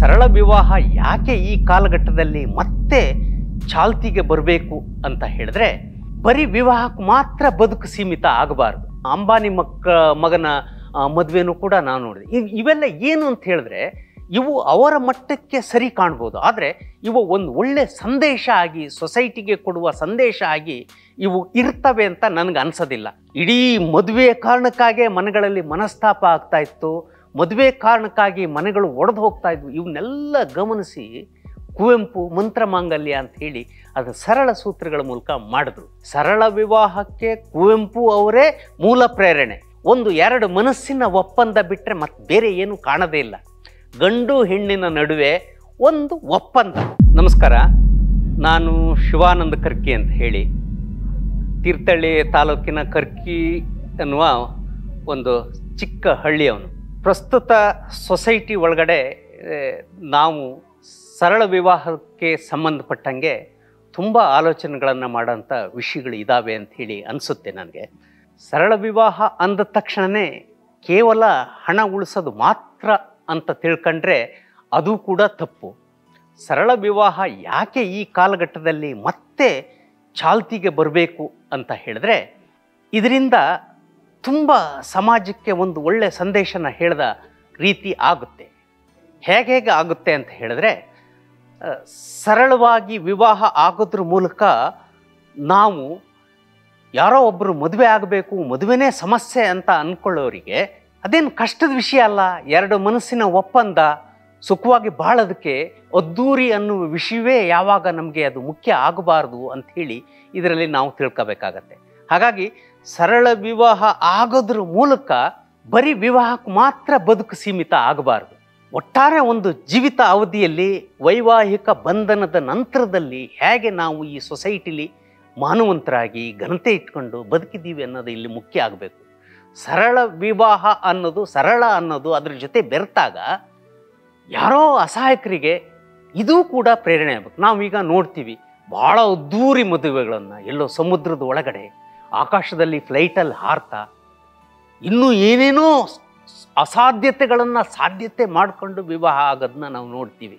ಸರಳ ವಿವಾಹ ಯಾಕೆ ಈ ಕಾಲಘಟ್ಟದಲ್ಲಿ ಮತ್ತೆ ಚಾಲ್ತಿಗೆ ಬರಬೇಕು ಅಂತ ಹೇಳಿದ್ರೆ, ಬರೀ ವಿವಾಹಕ್ಕೆ ಮಾತ್ರ ಬದುಕು ಸೀಮಿತ ಆಗಬಾರ್ದು. ಅಂಬಾನಿ ಮಗನ ಮದುವೆನೂ ಕೂಡ ನಾವು ನೋಡಿದೆ. ಇವೆಲ್ಲ ಏನು ಅಂತ ಹೇಳಿದ್ರೆ, ಇವು ಅವರ ಮಟ್ಟಕ್ಕೆ ಸರಿ ಕಾಣ್ಬೋದು, ಆದರೆ ಇವು ಒಂದು ಒಳ್ಳೆ ಸಂದೇಶ ಆಗಿ ಸೊಸೈಟಿಗೆ ಕೊಡುವ ಸಂದೇಶ ಆಗಿ ಇವು ಇರ್ತವೆ ಅಂತ ನನಗೆ ಅನ್ಸೋದಿಲ್ಲ. ಇಡೀ ಮದುವೆ ಕಾರಣಕ್ಕಾಗಿ ಮನೆಗಳಲ್ಲಿ ಮನಸ್ತಾಪ ಆಗ್ತಾ ಇತ್ತು, ಮದುವೆ ಕಾರಣಕ್ಕಾಗಿ ಮನೆಗಳು ಒಡೆದು ಹೋಗ್ತಾ ಇದ್ವು. ಇವನ್ನೆಲ್ಲ ಗಮನಿಸಿ ಕುವೆಂಪು ಮಂತ್ರಮಾಂಗಲ್ಯ ಅಂತ ಹೇಳಿ ಅದು ಸರಳ ಸೂತ್ರಗಳ ಮೂಲಕ ಮಾಡಿದ್ರು. ಸರಳ ವಿವಾಹಕ್ಕೆ ಕುವೆಂಪು ಅವರೇ ಮೂಲ ಪ್ರೇರಣೆ. ಒಂದು ಎರಡು ಮನಸ್ಸಿನ ಒಪ್ಪಂದ ಬಿಟ್ಟರೆ ಮತ್ತೆ ಬೇರೆ ಏನು ಕಾಣದೇ ಇಲ್ಲ. ಗಂಡು ಹೆಣ್ಣಿನ ನಡುವೆ ಒಂದು ಒಪ್ಪಂದ. ನಮಸ್ಕಾರ, ನಾನು ಶಿವಾನಂದ ಕರ್ಕಿ ಅಂತ ಹೇಳಿ ತೀರ್ಥಹಳ್ಳಿ ತಾಲೂಕಿನ ಕರ್ಕಿ ಅನ್ನುವ ಒಂದು ಚಿಕ್ಕ ಹಳ್ಳಿಯವನು. ಪ್ರಸ್ತುತ ಸೊಸೈಟಿ ಒಳಗಡೆ ನಾವು ಸರಳ ವಿವಾಹಕ್ಕೆ ಸಂಬಂಧಪಟ್ಟಂಗೆ ತುಂಬ ಆಲೋಚನೆಗಳನ್ನು ಮಾಡೋಂಥ ವಿಷಯಗಳು ಇದ್ದಾವೆ ಅಂಥೇಳಿ ಅನಿಸುತ್ತೆ ನನಗೆ. ಸರಳ ವಿವಾಹ ಅಂದ ತಕ್ಷಣವೇ ಕೇವಲ ಹಣ ಉಳಿಸೋದು ಮಾತ್ರ ಅಂತ ತಿಳ್ಕೊಂಡ್ರೆ ಅದು ಕೂಡ ತಪ್ಪು. ಸರಳ ವಿವಾಹ ಯಾಕೆ ಈ ಕಾಲಘಟ್ಟದಲ್ಲಿ ಮತ್ತೆ ಚಾಲ್ತಿಗೆ ಬರಬೇಕು ಅಂತ ಹೇಳಿದ್ರೆ, ಇದರಿಂದ ತುಂಬ ಸಮಾಜಕ್ಕೆ ಒಂದು ಒಳ್ಳೆಯ ಸಂದೇಶನ ಹೇಳಿದ ರೀತಿ ಆಗುತ್ತೆ. ಹೇಗೆ ಆಗುತ್ತೆ ಅಂತ ಹೇಳಿದ್ರೆ, ಸರಳವಾಗಿ ವಿವಾಹ ಆಗೋದ್ರ ಮೂಲಕ ನಾವು ಯಾರೋ ಒಬ್ಬರು ಮದುವೆ ಆಗಬೇಕು, ಮದುವೆನೇ ಸಮಸ್ಯೆ ಅಂತ ಅಂದ್ಕೊಳ್ಳೋರಿಗೆ ಅದೇನು ಕಷ್ಟದ ವಿಷಯ ಅಲ್ಲ. ಎರಡು ಮನಸ್ಸಿನ ಒಪ್ಪಂದ, ಸುಖವಾಗಿ ಬಾಳೋದಕ್ಕೆ ಅದ್ದೂರಿ ಅನ್ನುವ ವಿಷಯವೇ ಯಾವಾಗ ನಮಗೆ ಅದು ಮುಖ್ಯ ಆಗಬಾರ್ದು ಅಂಥೇಳಿ ಇದರಲ್ಲಿ ನಾವು ತಿಳ್ಕೋಬೇಕಾಗತ್ತೆ. ಹಾಗಾಗಿ ಸರಳ ವಿವಾಹ ಆಗೋದ್ರ ಮೂಲಕ ಬರೀ ವಿವಾಹಕ್ಕೆ ಮಾತ್ರ ಬದುಕು ಸೀಮಿತ ಆಗಬಾರ್ದು. ಒಟ್ಟಾರೆ ಒಂದು ಜೀವಿತ ಅವಧಿಯಲ್ಲಿ ವೈವಾಹಿಕ ಬಂಧನದ ನಂತರದಲ್ಲಿ ಹೇಗೆ ನಾವು ಈ ಸೊಸೈಟಿಲಿ ಮಾನವಂತರಾಗಿ ಘನತೆ ಇಟ್ಕೊಂಡು ಬದುಕಿದ್ದೀವಿ ಅನ್ನೋದು ಇಲ್ಲಿ ಮುಖ್ಯ ಆಗಬೇಕು. ಸರಳ ವಿವಾಹ ಅನ್ನೋದು, ಸರಳ ಅನ್ನೋದು ಅದ್ರ ಜೊತೆ ಬೆರೆತಾಗ ಯಾರೋ ಅಸಹಾಯಕರಿಗೆ ಇದೂ ಕೂಡ ಪ್ರೇರಣೆ ಆಗಬೇಕು. ನಾವೀಗ ನೋಡ್ತೀವಿ ಭಾಳ ಅದ್ದೂರಿ ಮದುವೆಗಳನ್ನು, ಎಲ್ಲೋ ಸಮುದ್ರದ ಒಳಗಡೆ ಆಕಾಶದಲ್ಲಿ ಫ್ಲೈಟಲ್ಲಿ ಹಾರ್ತಾ ಇನ್ನೂ ಏನೇನೋ ಅಸಾಧ್ಯತೆಗಳನ್ನು ಸಾಧ್ಯತೆ ಮಾಡಿಕೊಂಡು ವಿವಾಹ ಆಗೋದನ್ನ ನಾವು ನೋಡ್ತೀವಿ.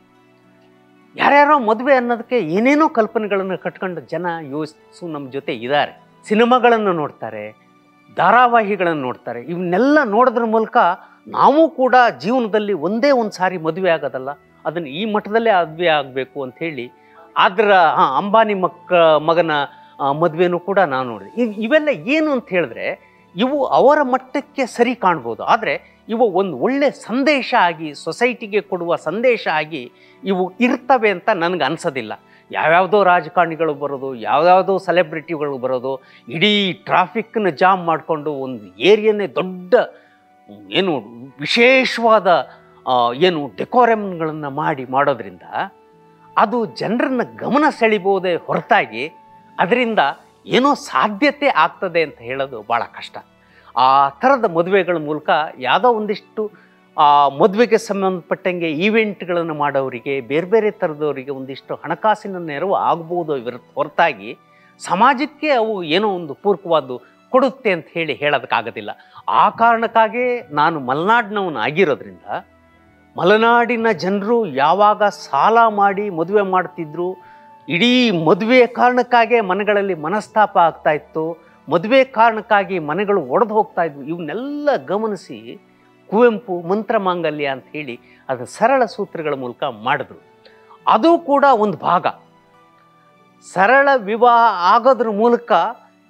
ಯಾರ್ಯಾರೋ ಮದುವೆ ಅನ್ನೋದಕ್ಕೆ ಏನೇನೋ ಕಲ್ಪನೆಗಳನ್ನು ಕಟ್ಕೊಂಡು ಜನ ಯೋಚಿಸು ನಮ್ಮ ಜೊತೆ ಇದ್ದಾರೆ. ಸಿನಿಮಾಗಳನ್ನು ನೋಡ್ತಾರೆ, ಧಾರಾವಾಹಿಗಳನ್ನು ನೋಡ್ತಾರೆ. ಇವನ್ನೆಲ್ಲ ನೋಡೋದ್ರ ಮೂಲಕ ನಾವು ಕೂಡ ಜೀವನದಲ್ಲಿ ಒಂದೇ ಒಂದು ಸಾರಿ ಮದುವೆ ಆಗೋದಲ್ಲ, ಅದನ್ನು ಈ ಮಟ್ಟದಲ್ಲೇ ಮದುವೆ ಆಗಬೇಕು ಅಂಥೇಳಿ ಅದರ ಅಂಬಾನಿ ಮಗನ ಮದುವೆನೂ ಕೂಡ ನಾವು ನೋಡಿದೆ. ಇವೆಲ್ಲ ಏನು ಅಂತ ಹೇಳಿದ್ರೆ, ಇವು ಅವರ ಮಟ್ಟಕ್ಕೆ ಸರಿ ಕಾಣ್ಬೋದು, ಆದರೆ ಇವು ಒಂದು ಒಳ್ಳೆ ಸಂದೇಶ ಆಗಿ ಸೊಸೈಟಿಗೆ ಕೊಡುವ ಸಂದೇಶ ಆಗಿ ಇವು ಇರ್ತವೆ ಅಂತ ನನಗೆ ಅನ್ಸೋದಿಲ್ಲ. ಯಾವ್ಯಾವುದೋ ರಾಜಕಾರಣಿಗಳು ಬರೋದು, ಯಾವ್ಯಾವುದೋ ಸೆಲೆಬ್ರಿಟಿಗಳು ಬರೋದು, ಇಡೀ ಟ್ರಾಫಿಕ್ನ ಜಾಮ್ ಮಾಡಿಕೊಂಡು ಒಂದು ಏರಿಯಾನೇ ದೊಡ್ಡ ಏನು ವಿಶೇಷವಾದ ಏನು ಡೆಕೋರಮ್ಗಳನ್ನು ಮಾಡೋದ್ರಿಂದ ಅದು ಜನರನ್ನ ಗಮನ ಸೆಳಿಬೋದೇ ಹೊರತಾಗಿ ಅದರಿಂದ ಏನೋ ಸಾಧ್ಯತೆ ಆಗ್ತದೆ ಅಂತ ಹೇಳೋದು ಭಾಳ ಕಷ್ಟ. ಆ ಥರದ ಮದುವೆಗಳ ಮೂಲಕ ಯಾವುದೋ ಒಂದಿಷ್ಟು ಮದುವೆಗೆ ಸಂಬಂಧಪಟ್ಟಂಗೆ ಈವೆಂಟ್ಗಳನ್ನು ಮಾಡೋರಿಗೆ, ಬೇರೆ ಬೇರೆ ಥರದವರಿಗೆ ಒಂದಿಷ್ಟು ಹಣಕಾಸಿನ ನೆರವು ಆಗ್ಬೋದು ಹೊರತಾಗಿ ಸಮಾಜಕ್ಕೆ ಅವು ಏನೋ ಒಂದು ಪೂರಕವಾದ್ದು ಕೊಡುತ್ತೆ ಅಂತ ಹೇಳೋದಕ್ಕಾಗೋದಿಲ್ಲ. ಆ ಕಾರಣಕ್ಕಾಗೇ ನಾನು ಮಲೆನಾಡಿನವನು ಆಗಿರೋದ್ರಿಂದ ಮಲೆನಾಡಿನ ಜನರು ಯಾವಾಗ ಸಾಲ ಮಾಡಿ ಮದುವೆ ಮಾಡ್ತಿದ್ರು, ಇಡೀ ಮದುವೆ ಕಾರಣಕ್ಕಾಗೇ ಮನೆಗಳಲ್ಲಿ ಮನಸ್ತಾಪ ಆಗ್ತಾ ಇತ್ತು, ಮದುವೆ ಕಾರಣಕ್ಕಾಗಿ ಮನೆಗಳು ಒಡೆದು ಹೋಗ್ತಾ ಇದ್ವು. ಇವನ್ನೆಲ್ಲ ಗಮನಿಸಿ ಕುವೆಂಪು ಮಂತ್ರಮಾಂಗಲ್ಯ ಅಂತ ಹೇಳಿ ಅದು ಸರಳ ಸೂತ್ರಗಳ ಮೂಲಕ ಮಾಡಿದ್ರು. ಅದು ಕೂಡ ಒಂದು ಭಾಗ. ಸರಳ ವಿವಾಹ ಆಗೋದ್ರ ಮೂಲಕ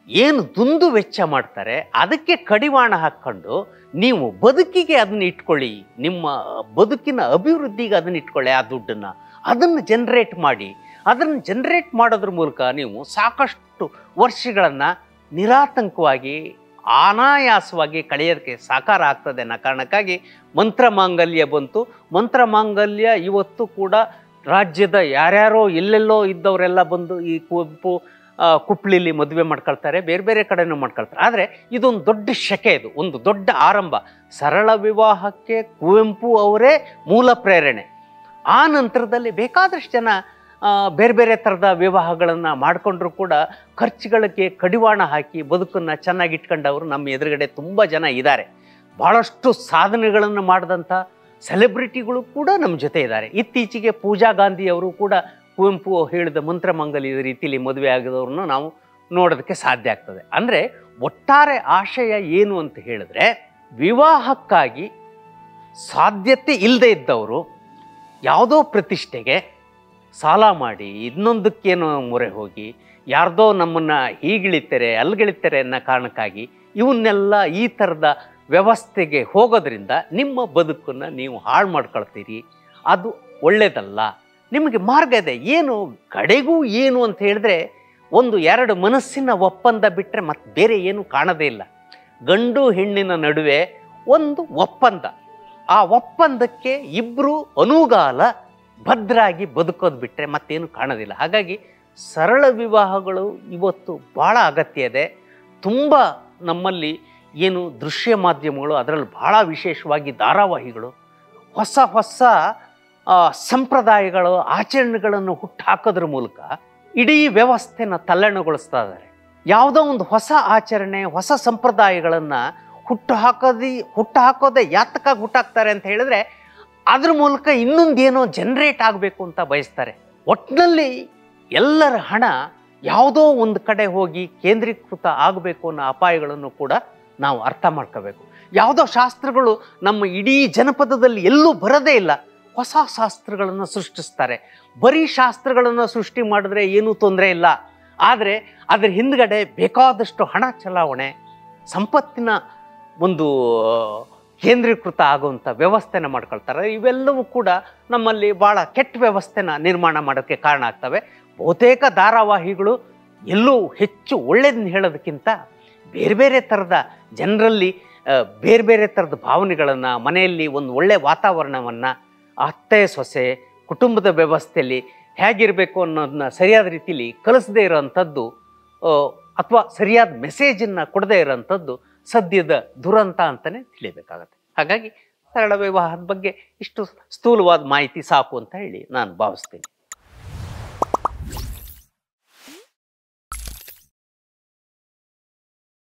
ಏನು ದುಂದು ವೆಚ್ಚ ಮಾಡ್ತಾರೆ ಅದಕ್ಕೆ ಕಡಿವಾಣ ಹಾಕ್ಕೊಂಡು ನೀವು ಬದುಕಿಗೆ ಅದನ್ನ ಇಟ್ಕೊಳ್ಳಿ, ನಿಮ್ಮ ಬದುಕಿನ ಅಭಿವೃದ್ಧಿಗೆ ಅದನ್ನ ಇಟ್ಕೊಳ್ಳಿ, ಆ ದುಡ್ಡನ್ನು ಅದನ್ನು ಜನರೇಟ್ ಮಾಡಿ. ಅದನ್ನು ಜನರೇಟ್ ಮಾಡೋದ್ರ ಮೂಲಕ ನೀವು ಸಾಕಷ್ಟು ವರ್ಷಗಳನ್ನು ನಿರಾತಂಕವಾಗಿ ಅನಾಯಾಸವಾಗಿ ಕಳೆಯೋದಕ್ಕೆ ಸಾಕಾರ ಆಗ್ತದೆ ಅನ್ನೋ ಕಾರಣಕ್ಕಾಗಿ ಮಂತ್ರಮಾಂಗಲ್ಯ ಬಂತು. ಮಂತ್ರಮಾಂಗಲ್ಯ ಇವತ್ತು ಕೂಡ ರಾಜ್ಯದ ಯಾರ್ಯಾರೋ ಎಲ್ಲೆಲ್ಲೋ ಇದ್ದವರೆಲ್ಲ ಬಂದು ಈ ಕುವೆಂಪು ಕುಪ್ಪಳಿಲಿ ಮದುವೆ ಮಾಡ್ಕೊಳ್ತಾರೆ, ಬೇರೆ ಬೇರೆ ಕಡೆನೂ ಮಾಡ್ಕೊಳ್ತಾರೆ. ಆದರೆ ಇದೊಂದು ದೊಡ್ಡ ಶಕೆ, ಇದು ಒಂದು ದೊಡ್ಡ ಆರಂಭ. ಸರಳ ವಿವಾಹಕ್ಕೆ ಕುವೆಂಪು ಅವರೇ ಮೂಲ ಪ್ರೇರಣೆ. ಆ ನಂತರದಲ್ಲಿ ಬೇಕಾದಷ್ಟು ಜನ ಬೇರೆ ಬೇರೆ ಥರದ ವಿವಾಹಗಳನ್ನು ಮಾಡಿಕೊಂಡ್ರು ಕೂಡ ಖರ್ಚುಗಳಿಗೆ ಕಡಿವಾಣ ಹಾಕಿ ಬದುಕನ್ನು ಚೆನ್ನಾಗಿ ಇಟ್ಕೊಂಡವರು ನಮ್ಮ ಎದುರುಗಡೆ ತುಂಬ ಜನ ಇದ್ದಾರೆ. ಭಾಳಷ್ಟು ಸಾಧನೆಗಳನ್ನು ಮಾಡಿದಂಥ, ಸೆಲೆಬ್ರಿಟಿಗಳು ಕೂಡ ನಮ್ಮ ಜೊತೆ ಇದ್ದಾರೆ. ಇತ್ತೀಚೆಗೆ ಪೂಜಾ ಗಾಂಧಿ ಅವರು ಕೂಡ ಕುವೆಂಪು ಹೇಳಿದ ಮಂತ್ರಮಂಗಲ್ಯದ ರೀತಿಯಲ್ಲಿ ಮದುವೆ ಆಗಿದವ್ರನ್ನ ನಾವು ನೋಡೋದಕ್ಕೆ ಸಾಧ್ಯ ಆಗ್ತದೆ. ಅಂದರೆ ಒಟ್ಟಾರೆ ಆಶಯ ಏನು ಅಂತ ಹೇಳಿದ್ರೆ, ವಿವಾಹಕ್ಕಾಗಿ ಸಾಧ್ಯತೆ ಇಲ್ಲದೆ ಇದ್ದವರು ಯಾವುದೋ ಪ್ರತಿಷ್ಠೆಗೆ ಸಾಲ ಮಾಡಿ ಇನ್ನೊಂದಕ್ಕೇನೋ ಮೊರೆ ಹೋಗಿ ಯಾರ್ದೋ ನಮ್ಮನ್ನು ಹೀಗಿಳಿತಾರೆ ಅಲ್ಗಿಳಿತಾರೆ ಅನ್ನೋ ಕಾರಣಕ್ಕಾಗಿ ಇವನ್ನೆಲ್ಲ ಈ ಥರದ ವ್ಯವಸ್ಥೆಗೆ ಹೋಗೋದ್ರಿಂದ ನಿಮ್ಮ ಬದುಕನ್ನು ನೀವು ಹಾಳು ಮಾಡ್ಕೊಳ್ತೀರಿ. ಅದು ಒಳ್ಳೆಯದಲ್ಲ. ನಿಮಗೆ ಮಾರ್ಗ ಇದೆ. ಏನು ಕಡೆಗೂ ಏನು ಅಂತ ಹೇಳಿದ್ರೆ, ಒಂದು ಎರಡು ಮನಸ್ಸಿನ ಒಪ್ಪಂದ ಬಿಟ್ಟರೆ ಮತ್ತೆ ಬೇರೆ ಏನು ಕಾಣದೇ ಇಲ್ಲ. ಗಂಡು ಹೆಣ್ಣಿನ ನಡುವೆ ಒಂದು ಒಪ್ಪಂದ, ಆ ಒಪ್ಪಂದಕ್ಕೆ ಇಬ್ಬರು ಅನುಗಾಲ ಭದ್ರಾಗಿ ಬದುಕೋದು ಬಿಟ್ಟರೆ ಮತ್ತೇನು ಕಾಣೋದಿಲ್ಲ. ಹಾಗಾಗಿ ಸರಳ ವಿವಾಹಗಳು ಇವತ್ತು ಭಾಳ ಅಗತ್ಯ ಇದೆ. ತುಂಬ ನಮ್ಮಲ್ಲಿ ಏನು ದೃಶ್ಯ ಮಾಧ್ಯಮಗಳು, ಅದರಲ್ಲಿ ಭಾಳ ವಿಶೇಷವಾಗಿ ಧಾರಾವಾಹಿಗಳು ಹೊಸ ಹೊಸ ಸಂಪ್ರದಾಯಗಳು ಆಚರಣೆಗಳನ್ನು ಹುಟ್ಟುಹಾಕೋದ್ರ ಮೂಲಕ ಇಡೀ ವ್ಯವಸ್ಥೆನ ತಲ್ಲಣಗೊಳಿಸ್ತಾ ಇದ್ದಾರೆ. ಯಾವುದೋ ಒಂದು ಹೊಸ ಆಚರಣೆ ಹೊಸ ಸಂಪ್ರದಾಯಗಳನ್ನು ಹುಟ್ಟುಹಾಕೋದೇ ಯಾತಕ್ಕಾಗಿ ಹುಟ್ಟಾಕ್ತಾರೆ ಅಂತ ಹೇಳಿದ್ರೆ, ಅದ್ರ ಮೂಲಕ ಇನ್ನೊಂದೇನೋ ಜನ್ರೇಟ್ ಆಗಬೇಕು ಅಂತ ಬಯಸ್ತಾರೆ. ಒಟ್ಟಿನಲ್ಲಿ ಎಲ್ಲರ ಹಣ ಯಾವುದೋ ಒಂದು ಕಡೆ ಹೋಗಿ ಕೇಂದ್ರೀಕೃತ ಆಗಬೇಕು ಅನ್ನೋ ಅಪಾಯಗಳನ್ನು ಕೂಡ ನಾವು ಅರ್ಥ ಮಾಡ್ಕೋಬೇಕು. ಯಾವುದೋ ಶಾಸ್ತ್ರಗಳು ನಮ್ಮ ಇಡೀ ಜನಪದದಲ್ಲಿ ಎಲ್ಲೂ ಬರೋದೇ ಇಲ್ಲ. ಹೊಸ ಶಾಸ್ತ್ರಗಳನ್ನು ಸೃಷ್ಟಿಸ್ತಾರೆ. ಬರೀ ಶಾಸ್ತ್ರಗಳನ್ನು ಸೃಷ್ಟಿ ಮಾಡಿದ್ರೆ ಏನೂ ತೊಂದರೆ ಇಲ್ಲ. ಆದರೆ ಅದರ ಹಿಂದ್ಗಡೆ ಬೇಕಾದಷ್ಟು ಹಣ ಚಲಾವಣೆ, ಸಂಪತ್ತಿನ ಒಂದು ಕೇಂದ್ರೀಕೃತ ಆಗುವಂಥ ವ್ಯವಸ್ಥೆನ ಮಾಡ್ಕೊಳ್ತಾರೆ. ಇವೆಲ್ಲವೂ ಕೂಡ ನಮ್ಮಲ್ಲಿ ಭಾಳ ಕೆಟ್ಟ ವ್ಯವಸ್ಥೆನ ನಿರ್ಮಾಣ ಮಾಡೋಕ್ಕೆ ಕಾರಣ ಆಗ್ತವೆ. ಬಹುತೇಕ ಧಾರಾವಾಹಿಗಳು ಎಲ್ಲೂ ಹೆಚ್ಚು ಒಳ್ಳೆಯದನ್ನ ಹೇಳೋದಕ್ಕಿಂತ ಬೇರೆ ಬೇರೆ ಥರದ ಜನರಲ್ಲಿ ಬೇರೆ ಬೇರೆ ಥರದ ಭಾವನೆಗಳನ್ನು, ಮನೆಯಲ್ಲಿ ಒಂದು ಒಳ್ಳೆಯ ವಾತಾವರಣವನ್ನು, ಅತ್ತೆ ಸೊಸೆ ಕುಟುಂಬದ ವ್ಯವಸ್ಥೆಯಲ್ಲಿ ಹೇಗಿರಬೇಕು ಅನ್ನೋದನ್ನ ಸರಿಯಾದ ರೀತಿಯಲ್ಲಿ ಕಲಿಸದೇ ಇರೋವಂಥದ್ದು ಅಥವಾ ಸರಿಯಾದ ಮೆಸೇಜನ್ನು ಕೊಡದೇ ಇರೋವಂಥದ್ದು ಸದ್ಯದ ದುರಂತ ಅಂತಲೇ ತಿಳಿಯಬೇಕಾಗತ್ತೆ. ಹಾಗಾಗಿ ಸರಳ ವಿವಾಹದ ಬಗ್ಗೆ ಇಷ್ಟು ಸ್ಥೂಲವಾದ ಮಾಹಿತಿ ಸಾಕು ಅಂತ ಹೇಳಿ ನಾನು ಭಾವಿಸ್ತೀನಿ.